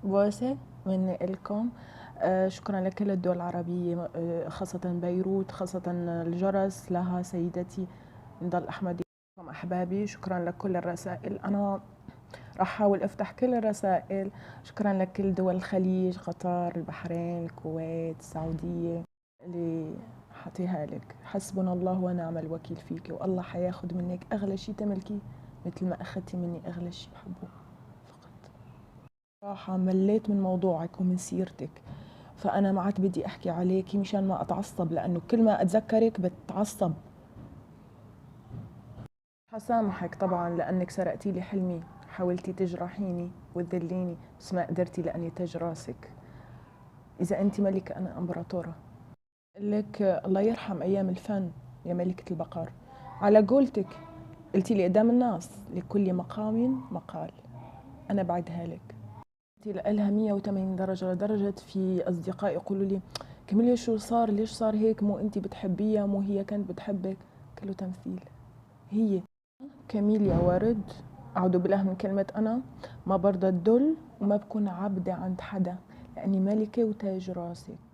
بوسة مني إلكم. شكرا لكل الدول العربية، خاصة بيروت، خاصة الجرس لها سيدتي نضال أحمدي. أحبابي شكرا لكل الرسائل. أنا راح أحاول أفتح كل الرسائل. شكرا لكل دول الخليج، قطر، البحرين، الكويت، السعودية اللي حطيها لك. حسبنا الله ونعم الوكيل فيك، والله حياخد منك أغلى شي تملكيه مثل ما أخذتي مني أغلى شي بحبه فقط. صراحة مليت من موضوعك ومن سيرتك، فأنا ما عاد بدي أحكي عليكي مشان ما أتعصب، لأنه كل ما أتذكرك بتعصب. حسامحك طبعا لأنك سرقتي لي حلمي، حاولتي تجرحيني وتذليني بس ما قدرتي لأني تاج راسك. إذا أنت ملكة أنا أمبراطورة. لك الله يرحم أيام الفن يا ملكة البقر. على قولتك قلتي لي قدام الناس لكل مقام مقال، أنا بعدها لك. لها 180 درجة، لدرجة في أصدقاء يقولوا لي كملي شو صار، ليش صار هيك، مو أنت بتحبيها، مو هي كانت بتحبك. كله تمثيل. هي كاميليا ورد، أعوذ بالله من كلمة أنا ما برضى الدل وما بكون عبدة عند حدا، لأني ملكة وتاج راسك.